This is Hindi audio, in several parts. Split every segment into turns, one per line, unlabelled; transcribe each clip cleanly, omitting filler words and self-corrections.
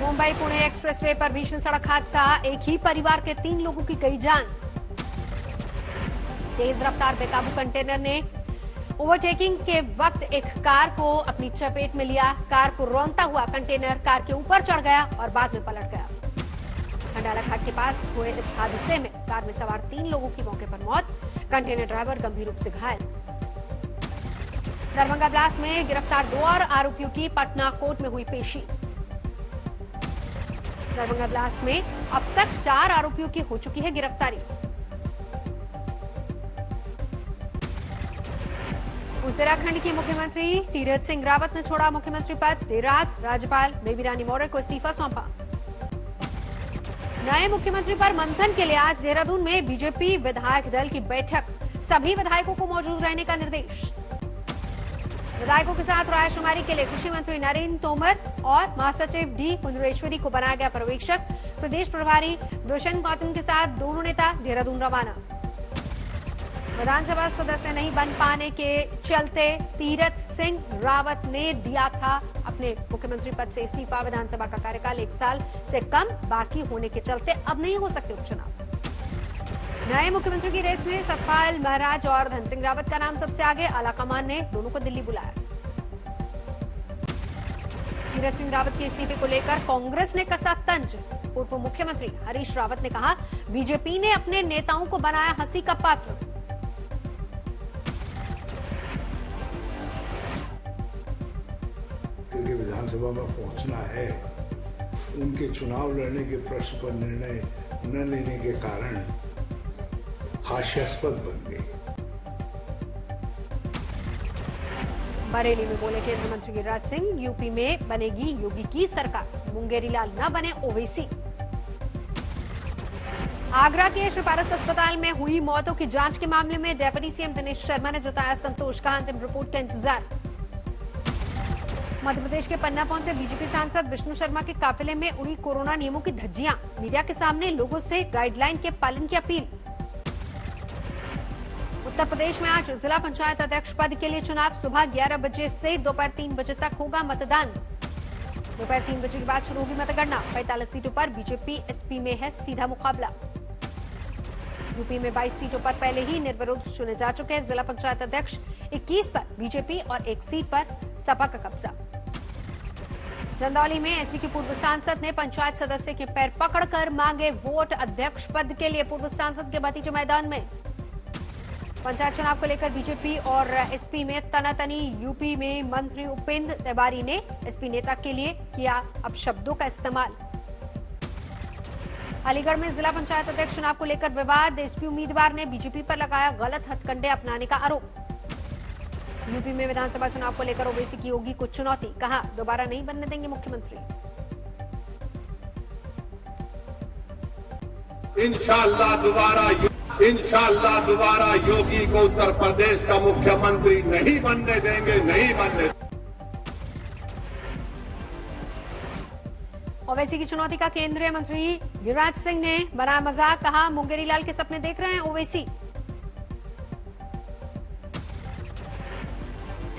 मुंबई पुणे एक्सप्रेसवे पर भीषण सड़क हादसा, एक ही परिवार के 3 लोगों की गई जान। तेज रफ्तार बेकाबू कंटेनर ने ओवरटेकिंग के वक्त एक कार को अपनी चपेट में लिया। कार को रौंदता हुआ कंटेनर कार के ऊपर चढ़ गया और बाद में पलट गया। खंडाला घाट के पास हुए इस हादसे में कार में सवार 3 लोगों की मौके पर मौत, कंटेनर ड्राइवर गंभीर रूप से घायल। दरभंगा ब्लास्ट में गिरफ्तार 2 और आरोपियों की पटना कोर्ट में हुई पेशी। दरभंगा ब्लास्ट में अब तक 4 आरोपियों की हो चुकी है गिरफ्तारी। उत्तराखंड के मुख्यमंत्री तीरथ सिंह रावत ने छोड़ा मुख्यमंत्री पद। देर रात राज्यपाल बेबी रानी मौर्य को इस्तीफा सौंपा। नए मुख्यमंत्री पर मंथन के लिए आज देहरादून में बीजेपी विधायक दल की बैठक, सभी विधायकों को मौजूद रहने का निर्देश। विधायकों के साथ रायशुमारी के लिए कृषि मंत्री नरेंद्र तोमर और महासचिव डी कुंजरेश्वरी को बनाया गया पर्यवेक्षक। प्रदेश प्रभारी दुष्यंत गौतम के साथ दोनों नेता देहरादून रवाना। विधानसभा सदस्य नहीं बन पाने के चलते तीरथ सिंह रावत ने दिया था अपने मुख्यमंत्री पद से इस्तीफा। विधानसभा का कार्यकाल 1 साल से कम बाकी होने के चलते अब नहीं हो सकते उपचुनाव। नए मुख्यमंत्री की रेस में सतपाल महाराज और धन सिंह रावत का नाम सबसे आगे। आलाकमान ने दोनों को दिल्ली बुलाया। तीरथ सिंह रावत के इस्तीफे को लेकर कांग्रेस ने कसा तंज। पूर्व मुख्यमंत्री हरीश रावत ने कहा, बीजेपी ने अपने नेताओं को बनाया हंसी का पात्र।
क्योंकि विधानसभा में पहुंचना है, उनके चुनाव लड़ने के प्रश्न पर निर्णय न लेने के कारण हास्यास्पद बन गई।
बरेली में बोले केंद्रीय मंत्री गिरिराज सिंह, यूपी में बनेगी योगी की सरकार, मुंगेरी लाल न बने ओवैसी। आगरा के श्री पारस अस्पताल में हुई मौतों की जांच के मामले में डेप्यूटी सीएम दिनेश शर्मा ने जताया संतोष। कहा, अंतिम रिपोर्ट का इंतजार। मध्य प्रदेश के पन्ना पहुंचे बीजेपी सांसद विष्णु शर्मा के काफिले में उड़ी कोरोना नियमों की धज्जियां। मीडिया के सामने लोगों से गाइडलाइन के पालन की अपील। उत्तर प्रदेश में आज जिला पंचायत अध्यक्ष पद के लिए चुनाव। सुबह 11 बजे से दोपहर 3 बजे तक होगा मतदान। दोपहर 3 बजे के बाद शुरू होगी मतगणना। 45 सीटों पर बीजेपी एसपी में है सीधा मुकाबला। यूपी में 22 सीटों पर पहले ही निर्विरोध चुने जा चुके हैं जिला पंचायत अध्यक्ष। 21 पर बीजेपी और 1 सीट पर सपा का कब्जा। चंदौली में एसपी के पूर्व सांसद ने पंचायत सदस्य के पैर पकड़कर मांगे वोट। अध्यक्ष पद के लिए पूर्व सांसद के भतीजे मैदान में। पंचायत चुनाव को लेकर बीजेपी और एसपी में तनातनी। यूपी में मंत्री उपेंद्र तिवारी ने एसपी नेता के लिए किया अपशब्दों का इस्तेमाल। अलीगढ़ में जिला पंचायत अध्यक्ष चुनाव को लेकर विवाद। एसपी उम्मीदवार ने बीजेपी पर लगाया गलत हथकंडे अपनाने का आरोप। यूपी में विधानसभा चुनाव को लेकर ओवैसी की होगी कुछ चुनौती। कहा, दोबारा नहीं बनने देंगे मुख्यमंत्री।
इंशाअल्लाह दोबारा योगी को उत्तर प्रदेश का मुख्यमंत्री नहीं बनने देंगे, नहीं बनने।
ओवैसी की चुनौती का केंद्रीय मंत्री गिरिराज सिंह ने बनाया मजाक। कहा, मुंगेरी लाल के सपने देख रहे हैं ओवैसी।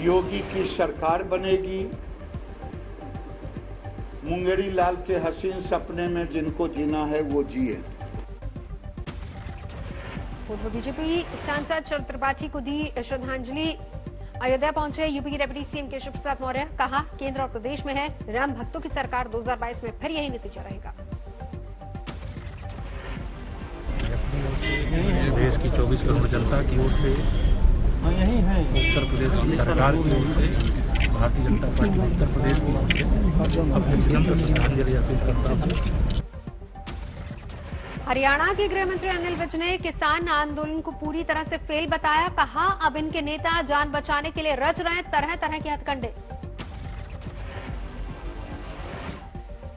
योगी की सरकार बनेगी। मुंगेरी लाल के हसीन सपने में जिनको जीना है वो जिए।
पूर्व बीजेपी सांसद शरद त्रिपाठी को दी श्रद्धांजलि। अयोध्या पहुंचे यूपी के डिप्टी सीएम केशव प्रसाद मौर्य। कहा, केंद्र और प्रदेश में है राम भक्तों की सरकार। 2022 में फिर यही नतीजा रहेगा।
देश की 24 करोड़ जनता की ओर से, उत्तर प्रदेश की सरकार की ओर से, भारतीय जनता पार्टी उत्तर प्रदेश की ओर से अपने विनम्र श्रद्धांजलि अर्पित करता हूं।
हरियाणा के गृह मंत्री अनिल विज ने किसान आंदोलन को पूरी तरह से फेल बताया। कहा, अब इनके नेता जान बचाने के लिए रच रहे हैं तरह तरह के हथकंडे।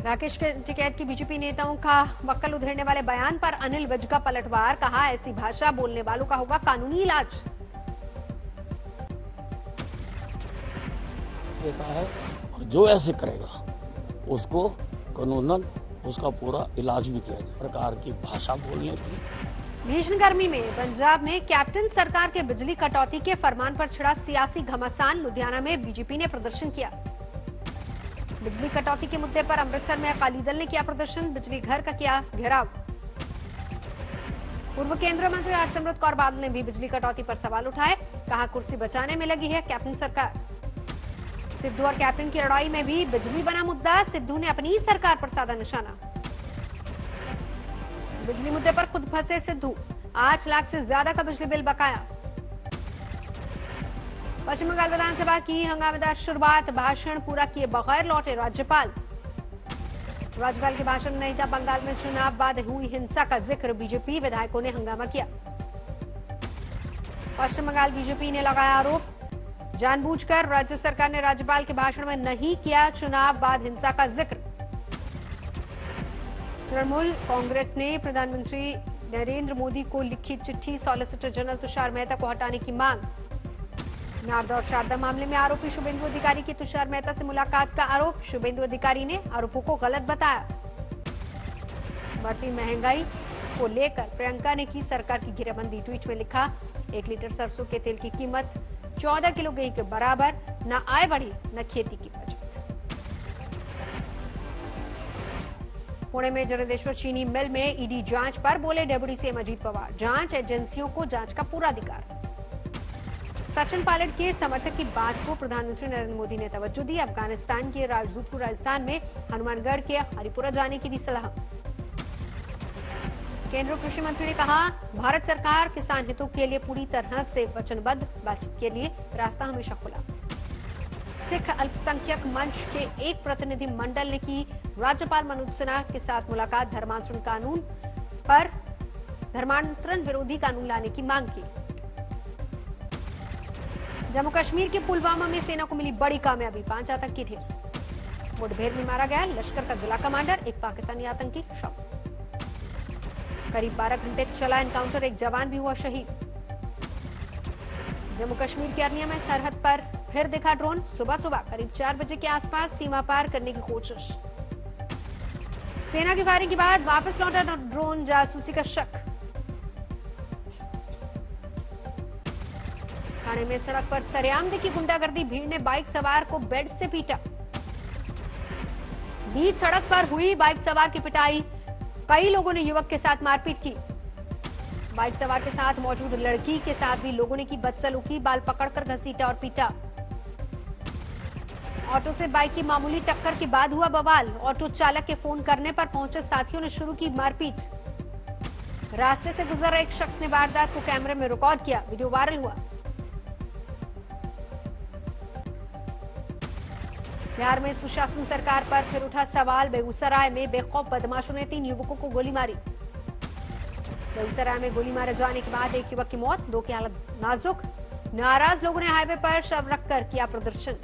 राकेश टिकैत की बीजेपी नेताओं का वक्कल उधेड़ने वाले बयान पर अनिल विज का पलटवार। कहा, ऐसी भाषा बोलने वालों का होगा कानूनी इलाज।
देता है और जो ऐसे करेगा उसको कानूनन उसका पूरा इलाज भी किया जाए। प्रकार की भाषा बोलने की।
भीषण गर्मी में पंजाब में कैप्टन सरकार के बिजली कटौती के फरमान पर छिड़ा सियासी घमासान। लुधियाना में बीजेपी ने प्रदर्शन किया। बिजली कटौती के मुद्दे पर अमृतसर में अकाली दल ने किया प्रदर्शन, बिजली घर का किया घेराव। पूर्व केंद्रीय मंत्री हरसिमरत कौर बादल ने भी बिजली कटौती पर सवाल उठाए, कहा कुर्सी बचाने में लगी है कैप्टन सरकार। सिद्धू और कैप्टन की लड़ाई में भी बिजली बना मुद्दा, सिद्धू ने अपनी ही सरकार पर साधा निशाना। बिजली मुद्दे पर खुद फंसे सिद्धू, 8 लाख से ज्यादा का बिजली बिल बकाया। पश्चिम बंगाल विधानसभा की हंगामेदार शुरुआत, भाषण पूरा किए बगैर लौटे राज्यपाल। राज्यपाल के भाषण में नहीं था बंगाल में चुनाव बाद हुई हिंसा का जिक्र, बीजेपी विधायकों ने हंगामा किया। पश्चिम बंगाल बीजेपी ने लगाया आरोप, जानबूझकर राज्य सरकार ने राज्यपाल के भाषण में नहीं किया चुनाव बाद हिंसा का जिक्र। तृणमूल कांग्रेस ने प्रधानमंत्री नरेंद्र मोदी को लिखी चिट्ठी, सॉलिसिटर जनरल तुषार मेहता को हटाने की मांग। नारदा और शारदा मामले में आरोपी शुभेंदु अधिकारी की तुषार मेहता से मुलाकात का आरोप, शुभेंदु अधिकारी ने आरोपों को गलत बताया। बढ़ती महंगाई को लेकर प्रियंका ने की सरकार की घेराबंदी, ट्वीट में लिखा 1 लीटर सरसों के तेल की कीमत 14 किलो गेहूं के बराबर, न आय बढ़ी न खेती की बचत। पुणे में जरदेश्वर चीनी मिल में ईडी जांच पर बोले डेप्यूटी सीएम अजीत पवार, जांच एजेंसियों को जांच का पूरा अधिकार। सचिन पायलट के समर्थक की बात को प्रधानमंत्री नरेंद्र मोदी ने तवज्जो दी, अफगानिस्तान के राजदूत को राजस्थान में हनुमानगढ़ के हरिपुरा जाने की दी सलाह। केंद्रीय कृषि मंत्री ने कहा, भारत सरकार किसान हितों के लिए पूरी तरह से वचनबद्ध, बातचीत के लिए रास्ता हमेशा खुला। सिख अल्पसंख्यक मंच के एक प्रतिनिधि मंडल ने की राज्यपाल मनोज सिन्हा के साथ मुलाकात, धर्मांतरण विरोधी कानून लाने की मांग की। जम्मू कश्मीर के पुलवामा में सेना को मिली बड़ी कामयाबी, 5 आतंकी ढेर। मुठभेड़ में मारा गया लश्कर का जिला कमांडर, एक पाकिस्तानी आतंकी शव। करीब 12 घंटे चला एनकाउंटर, एक जवान भी हुआ शहीद। जम्मू कश्मीर के अरनिया में सरहद पर फिर दिखा ड्रोन, सुबह करीब 4 बजे के आसपास सीमा पार करने की कोशिश। सेना की फायरिंग के बाद वापस लौटा ड्रोन, जासूसी का शक। ठाणे में सड़क पर सरेआम देखी गुंडागर्दी, भीड़ ने बाइक सवार को बेड से पीटा। बीच सड़क पर हुई बाइक सवार की पिटाई, कई लोगों ने युवक के साथ मारपीट की। बाइक सवार के साथ मौजूद लड़की के साथ भी लोगों ने की बदसलूकी, बाल पकड़कर घसीटा और पीटा। ऑटो से बाइक की मामूली टक्कर के बाद हुआ बवाल, ऑटो चालक के फोन करने पर पहुंचे साथियों ने शुरू की मारपीट। रास्ते से गुजर रहे एक शख्स ने वारदात को कैमरे में रिकॉर्ड किया, वीडियो वायरल हुआ। बिहार में सुशासन सरकार पर फिर उठा सवाल, बेगूसराय में बेखौफ बदमाशों ने 3 युवकों को गोली मारी। बेगूसराय में गोली मारे जाने के बाद एक युवक की मौत, 2 की हालत नाजुक। नाराज लोगों ने हाईवे पर शव रखकर किया प्रदर्शन।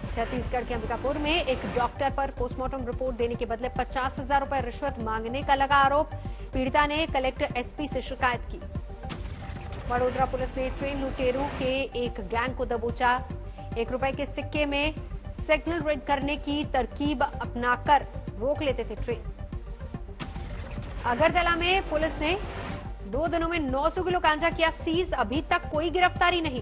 छत्तीसगढ़ के अंबिकापुर में एक डॉक्टर पर पोस्टमार्टम रिपोर्ट देने के बदले 50,000 रुपए रिश्वत मांगने का लगा आरोप, पीड़िता ने कलेक्टर एसपी से शिकायत की। वडोदरा पुलिस ने ट्रेन लुटेरों के एक गैंग को दबोचा, 1 रुपए के सिक्के में सिग्नल रेड करने की तरकीब अपनाकर रोक लेते थे ट्रेन। अगरतला में पुलिस ने 2 दिनों में 900 किलो गांजा किया सीज, अभी तक कोई गिरफ्तारी नहीं।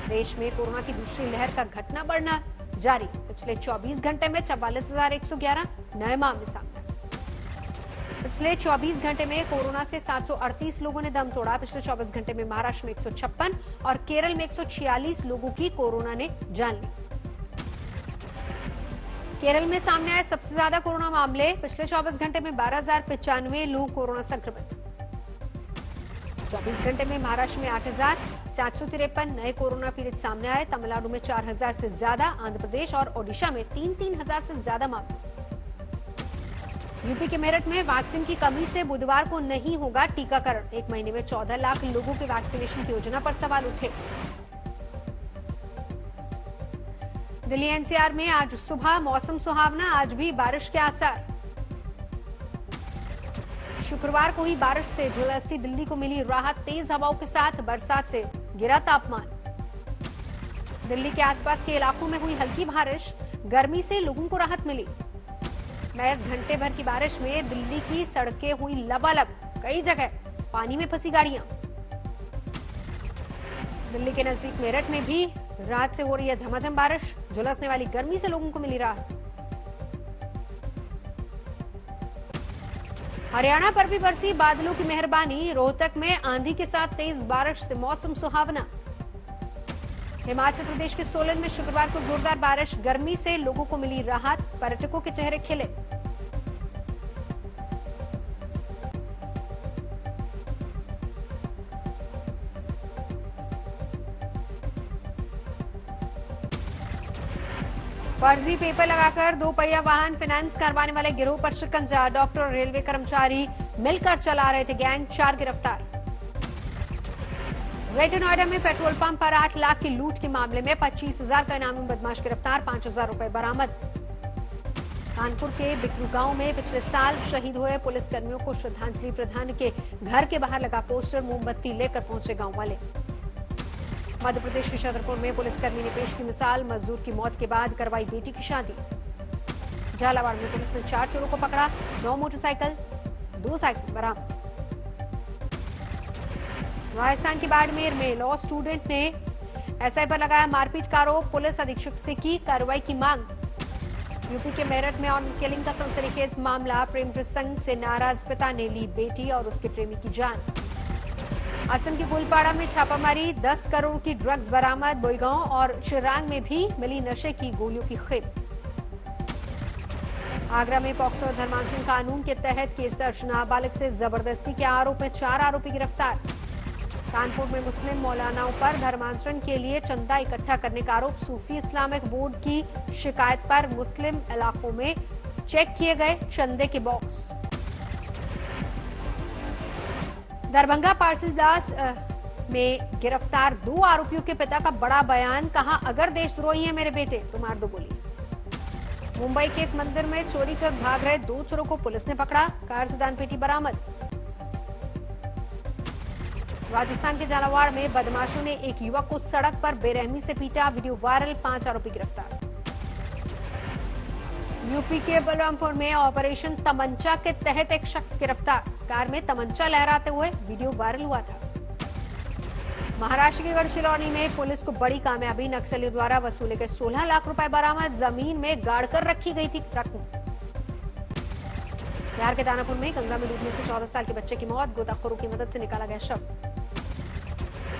देश में कोरोना की दूसरी लहर का घटना बढ़ना जारी, पिछले 24 घंटे में 44,111 नए मामले सामने। पिछले 24 घंटे में कोरोना से 738 लोगों ने दम तोड़ा। पिछले 24 घंटे में महाराष्ट्र में 156 और केरल में 146 लोगों की कोरोना ने जान ली। केरल में सामने आए सबसे ज्यादा कोरोना मामले, पिछले 24 घंटे में 12,095 लोग कोरोना संक्रमित। 24 घंटे में महाराष्ट्र में 8,753 नए कोरोना पीड़ित सामने आए। तमिलनाडु में 4,000 से ज्यादा, आंध्र प्रदेश और ओडिशा में 3,000 से ज्यादा मामले। यूपी के मेरठ में वैक्सीन की कमी से बुधवार को नहीं होगा टीकाकरण, 1 महीने में 14 लाख लोगों के वैक्सीनेशन की योजना पर सवाल उठे। दिल्ली एनसीआर में आज सुबह मौसम सुहावना, आज भी बारिश के आसार। शुक्रवार को हुई बारिश से झुलसती दिल्ली को मिली राहत, तेज हवाओं के साथ बरसात से गिरा तापमान। दिल्ली के आसपास के इलाकों में हुई हल्की बारिश, गर्मी से लोगों को राहत मिली। महज घंटे भर की बारिश में दिल्ली की सड़कें हुई लबालब, कई जगह पानी में फंसी गाड़ियां। दिल्ली के नजदीक मेरठ में भी रात से हो रही है झमाझम बारिश, झुलसने वाली गर्मी से लोगों को मिली राहत। हरियाणा पर भी बरसी बादलों की मेहरबानी, रोहतक में आंधी के साथ तेज बारिश से मौसम सुहावना। हिमाचल प्रदेश के सोलन में शुक्रवार को जोरदार बारिश, गर्मी से लोगों को मिली राहत, पर्यटकों के चेहरे खिले। फर्जी पेपर लगाकर दोपहिया वाहन फाइनेंस करवाने वाले गिरोह पर शिकंजा, डॉक्टर और रेलवे कर्मचारी मिलकर चला रहे थे गैंग, 4 गिरफ्तार। ग्रेटर नोएडा में पेट्रोल पंप पर 8 लाख की लूट के मामले में 25,000 का इनामी बदमाश गिरफ्तार, 5,000 रुपए बरामद। कानपुर के बिकरू गांव में पिछले साल शहीद हुए पुलिसकर्मियों को श्रद्धांजलि प्रदान के घर के बाहर लगा पोस्टर, मोमबत्ती लेकर पहुंचे गांव वाले। मध्य प्रदेश के छतरपुर में पुलिसकर्मी ने पेश की मिसाल, मजदूर की मौत के बाद करवाई बेटी की शादी। झालावाड़ में पुलिस ने 4 चोरों को पकड़ा, 9 मोटरसाइकिल, 2 साइकिल बरामद। राजस्थान के बाड़मेर में लॉ स्टूडेंट ने एसआई पर लगाया मारपीट का आरोप, पुलिस अधीक्षक से की कार्रवाई की मांग। यूपी के मेरठ में ऑन किलिंग का सनसनीखेज मामला, प्रेम प्रसंग से नाराज पिता ने ली बेटी और उसके प्रेमी की जान। असम के गुलपाड़ा में छापामारी, 10 करोड़ की ड्रग्स बरामद, बोईगांव और चिरांग में भी मिली नशे की गोलियों की खेप। आगरा में पॉक्सो और धर्मांतरण कानून के तहत केस दर्ज, नाबालिग से जबरदस्ती के आरोप में 4 आरोपी गिरफ्तार। कानपुर में मुस्लिम मौलानाओं पर धर्मांतरण के लिए चंदा इकट्ठा करने का आरोप, सूफी इस्लामिक बोर्ड की शिकायत पर मुस्लिम इलाकों में चेक किए गए चंदे के बॉक्स। दरभंगा पारसीदास में गिरफ्तार 2 आरोपियों के पिता का बड़ा बयान, कहा अगर देशद्रोही है मेरे बेटे तो मार दो गोली। मुंबई के एक मंदिर में चोरी कर भाग रहे 2 चोरों को पुलिस ने पकड़ा, कार से दान पेटी बरामद। राजस्थान के झालावाड़ में बदमाशों ने एक युवक को सड़क पर बेरहमी से पीटा, वीडियो वायरल, 5 आरोपी गिरफ्तार। यूपी के बलरामपुर में ऑपरेशन तमंचा के तहत एक शख्स गिरफ्तार, कार में तमंचा लहराते हुए वीडियो वायरल हुआ था। महाराष्ट्र के गढ़चिरौली में पुलिस को बड़ी कामयाबी, नक्सलियों द्वारा वसूले गए 16 लाख रुपए बरामद, जमीन में गाड़कर रखी गई थी ट्रक में। बिहार के दानापुर में गंगा में डूबने से 14 साल के बच्चे की मौत, गोताखोरों की मदद से निकाला गया शव।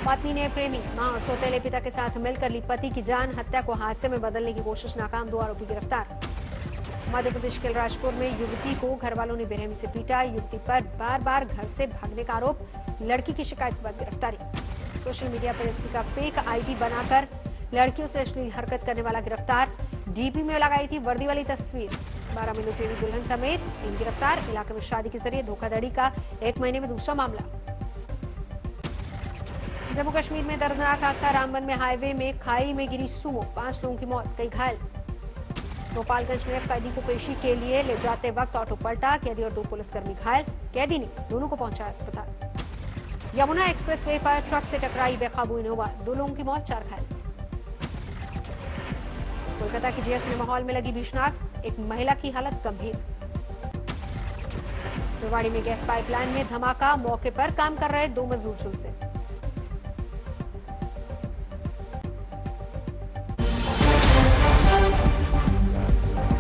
पत्नी ने प्रेमी, मां और सौतेले पिता के साथ मिलकर ली पति की जान, हत्या को हादसे में बदलने की कोशिश नाकाम, 2 आरोपी गिरफ्तार। मध्य प्रदेश के राजपुर में युवती को घर वालों ने बेरहमी से पीटा, युवती पर बार बार घर से भागने का आरोप, लड़की की शिकायत के बाद गिरफ्तारी। सोशल मीडिया पर एसपी का फेक आईडी बनाकर लड़कियों से अश्लील हरकत करने वाला गिरफ्तार, डीपी में लगाई थी वर्दी वाली तस्वीर। 12 में लुटेरी दुल्हन समेत 3 गिरफ्तार, इलाके में शादी के जरिए धोखाधड़ी का 1 महीने में दूसरा मामला। जम्मू कश्मीर में दर्दनाक हादसा, रामबन में हाईवे में खाई में गिरी सुमो, 5 लोगों की मौत, कई घायल। गोपालगंज में कैदी को पेशी के लिए ले जाते वक्त ऑटो पलटा, कैदी और 2 पुलिसकर्मी घायल, कैदी ने दोनों को पहुंचाया अस्पताल। यमुना एक्सप्रेसवे पर ट्रक से टकराई बेकाबू इनोवा, 2 लोगों की मौत, 4 घायल। कोलकाता की जीएस सिनेमा हॉल में लगी भीषण आग, एक महिला की हालत गंभीर। रेवाड़ी में गैस पाइपलाइन में धमाका, मौके पर काम कर रहे 2 मजदूर झुलसे।